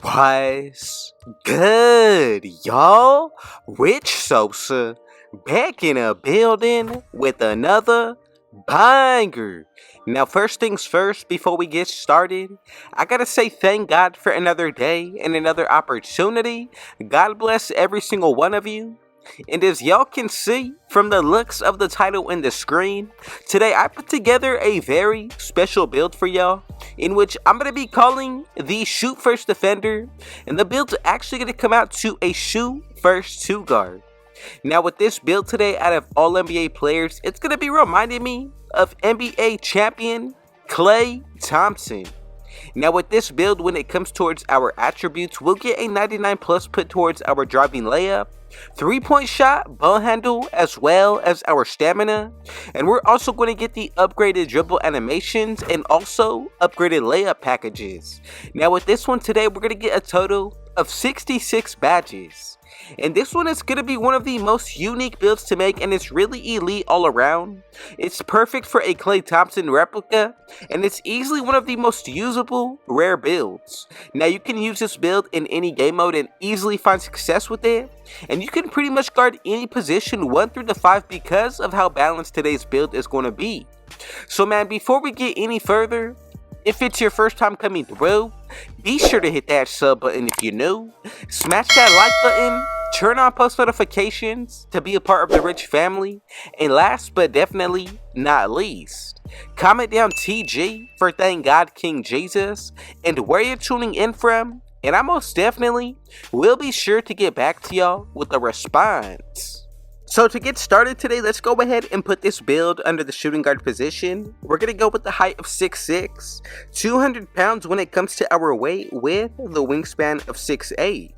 What's good, y'all? Rich Sosa back in a building with another banger. Now, first things first, before we get started, I gotta say thank God for another day and another opportunity. God bless every single one of you. And as y'all can see from the looks of the title and the screen, today I put together a very special build for y'all, in which I'm going to be calling the Shoot First Defender, and the build's actually going to come out to a Shoot First 2 guard. Now with this build today, out of all NBA players, it's going to be reminding me of NBA champion KLAY Thompson. Now with this build, when it comes towards our attributes, we'll get a 99 plus put towards our driving layup, 3-point shot, ball handle, as well as our stamina. And we're also going to get the upgraded dribble animations and also upgraded layup packages. Now with this one today, we're going to get a total of 66 badges. And this one is going to be one of the most unique builds to make, and it's really elite all around. It's perfect for a KLAY Thompson replica, and it's easily one of the most usable rare builds. Now you can use this build in any game mode and easily find success with it, and you can pretty much guard any position 1 through to 5 because of how balanced today's build is going to be. So man, before we get any further, if it's your first time coming through, be sure to hit that sub button if you're new, smash that like button, turn on post notifications to be a part of the rich family, and last but definitely not least, comment down TG for thank God King Jesus and where you're tuning in from, and I most definitely will be sure to get back to y'all with a response. So to get started today, let's go ahead and put this build under the shooting guard position. We're going to go with the height of 6'6", 200 pounds when it comes to our weight, with the wingspan of 6'8".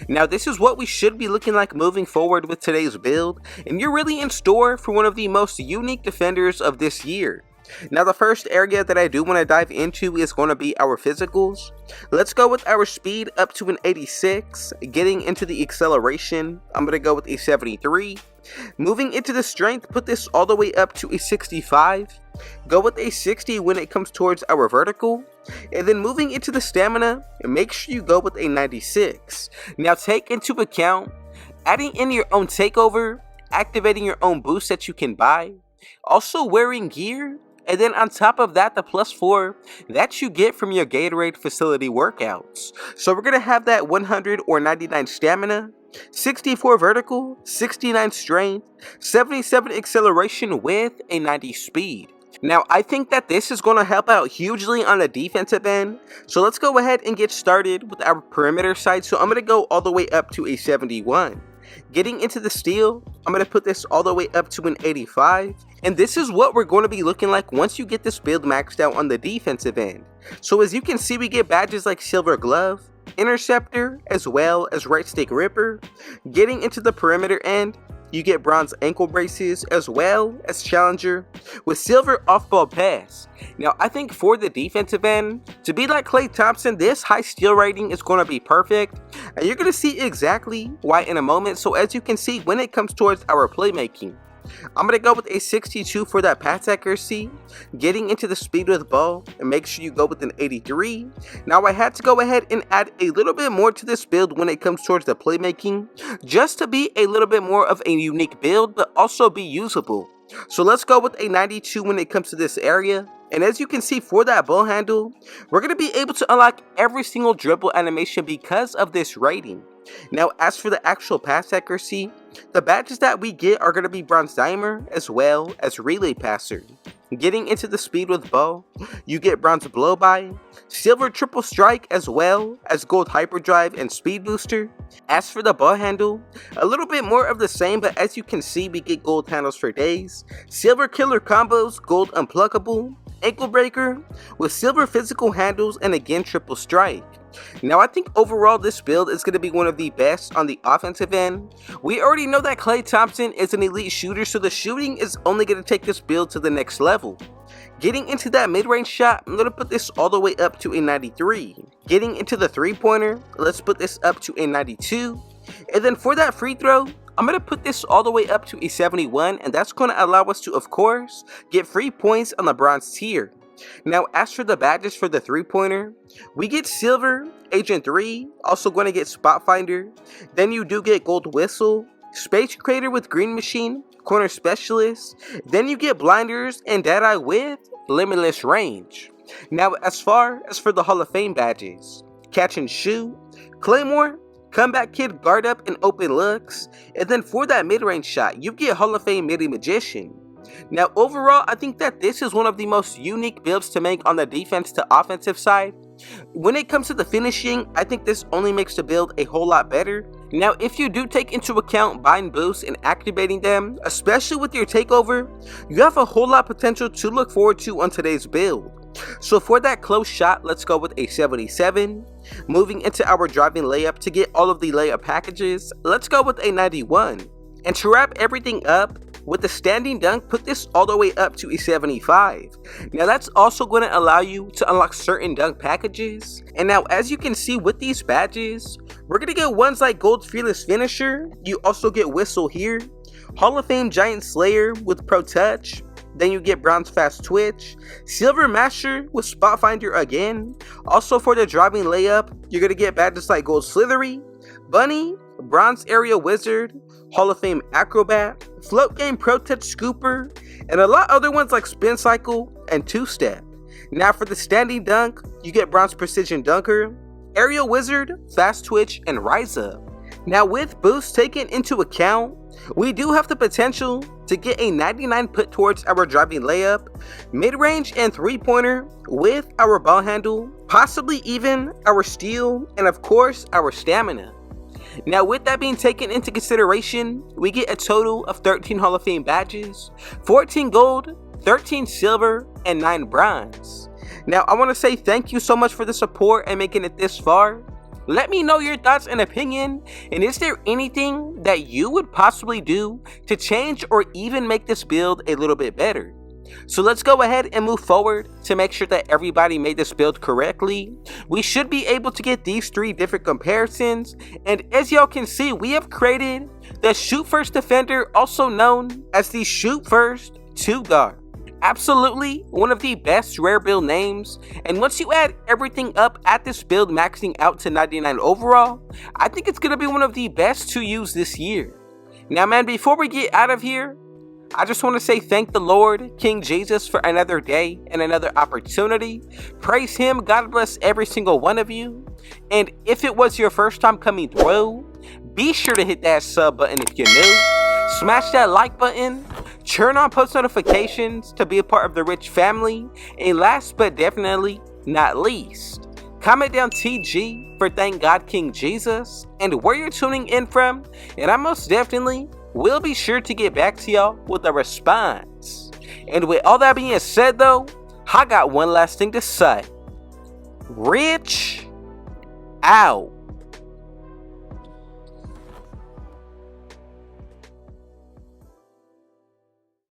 Now this is what we should be looking like moving forward with today's build, and you're really in store for one of the most unique defenders of this year. Now the first area that I do want to dive into is going to be our physicals. Let's go with our speed up to an 86, getting into the acceleration, I'm going to go with a 73. Moving into the strength, put this all the way up to a 65. Go with a 60 when it comes towards our vertical. And then moving into the stamina, make sure you go with a 96. Now take into account adding in your own takeover, activating your own boost that you can buy, also wearing gear, and then on top of that, the +4 that you get from your Gatorade facility workouts. So we're going to have that 100 or 99 stamina, 64 vertical, 69 strength, 77 acceleration with a 90 speed. Now I think that this is going to help out hugely on the defensive end, so let's go ahead and get started with our perimeter side. So I'm going to go all the way up to a 71. Getting into the steal, I'm going to put this all the way up to an 85. And this is what we're going to be looking like once you get this build maxed out on the defensive end. So as you can see, we get badges like Silver Glove, Interceptor, as well as Right Stick Ripper. Getting into the perimeter end, you get Bronze Ankle Braces, as well as Challenger with Silver Off-Ball Pass. Now I think for the defensive end, to be like KLAY Thompson, this high steal rating is going to be perfect, and you're going to see exactly why in a moment. So as you can see, when it comes towards our playmaking, I'm going to go with a 62 for that pass accuracy. Getting into the speed with ball, and make sure you go with an 83. Now I had to go ahead and add a little bit more to this build when it comes towards the playmaking, just to be a little bit more of a unique build, but also be usable. So let's go with a 92 when it comes to this area. And as you can see, for that ball handle, we're going to be able to unlock every single dribble animation because of this rating. Now as for the actual pass accuracy, the badges that we get are going to be Bronze Dimer, as well as Relay Passer. Getting into the speed with ball, you get Bronze Blow By, Silver Triple Strike, as well as Gold Hyperdrive and Speed Booster. As for the ball handle, a little bit more of the same, but as you can see, we get Gold Handles for days, Silver Killer Combos, Gold Unpluckable, Ankle Breaker with Silver Physical Handles, and again Triple Strike. Now I think overall this build is going to be one of the best on the offensive end. We already know that KLAY Thompson is an elite shooter, so the shooting is only going to take this build to the next level. Getting into that mid-range shot, I'm going to put this all the way up to a 93. Getting into the three-pointer, let's put this up to a 92. And then for that free throw, I'm going to put this all the way up to a 71, and that's going to allow us to, of course, get free points on the bronze tier. Now, as for the badges for the 3-pointer, we get Silver, Agent 3, also going to get Spot Finder. Then you do get Gold Whistle, Space Creator with Green Machine, Corner Specialist. Then you get Blinders and Deadeye with Limitless Range. Now, as far as for the Hall of Fame badges, Catch and Shoot, Claymore, Comeback Kid, Guard Up, and Open Looks. And then for that mid-range shot, you get Hall of Fame Midi Magician. Now, overall, I think that this is one of the most unique builds to make on the defense to offensive side. When it comes to the finishing, I think this only makes the build a whole lot better. Now, if you do take into account buying boosts and activating them, especially with your takeover, you have a whole lot of potential to look forward to on today's build. So for that close shot, let's go with a 77. Moving into our driving layup to get all of the layup packages, let's go with a 91. And to wrap everything up, with the standing dunk, put this all the way up to a 75. Now that's also going to allow you to unlock certain dunk packages. And now as you can see with these badges, we're going to get ones like Gold Fearless Finisher. You also get Whistle here. Hall of Fame Giant Slayer with Pro Touch. Then you get Bronze Fast Twitch, Silver Master with Spot Finder again. Also for the driving layup, you're going to get badges like Gold Slithery, Bunny, Bronze Area Wizard, Hall of Fame Acrobat, Float Game Pro Touch Scooper, and a lot other ones like Spin Cycle and Two Step. Now for the standing dunk, you get Bronze Precision Dunker, Aerial Wizard, Fast Twitch, and Rise Up. Now with boosts taken into account, we do have the potential to get a 99 put towards our driving layup, mid-range and 3-pointer with our ball handle, possibly even our steal, and of course our stamina. Now with that being taken into consideration, we get a total of 13 Hall of Fame badges, 14 gold, 13 silver, and 9 bronze. Now I want to say thank you so much for the support and making it this far. Let me know your thoughts and opinion, and is there anything that you would possibly do to change or even make this build a little bit better? So let's go ahead and move forward to make sure that everybody made this build correctly. We should be able to get these 3 different comparisons, and as y'all can see, we have created the Shoot First Defender, also known as the Shoot First 2 Guard. Absolutely one of the best rare build names, and once you add everything up at this build maxing out to 99 overall, I think it's going to be one of the best to use this year. Now man, before we get out of here, I just want to say thank the Lord, King Jesus, for another day and another opportunity. Praise Him, God bless every single one of you. And if it was your first time coming through, be sure to hit that sub button if you're new. Smash that like button, turn on post notifications to be a part of the rich family, and last but definitely not least, comment down TG for Thank God King Jesus and where you're tuning in from, and I most definitely will be sure to get back to y'all with a response. And with all that being said though, I got one last thing to say. Rich out.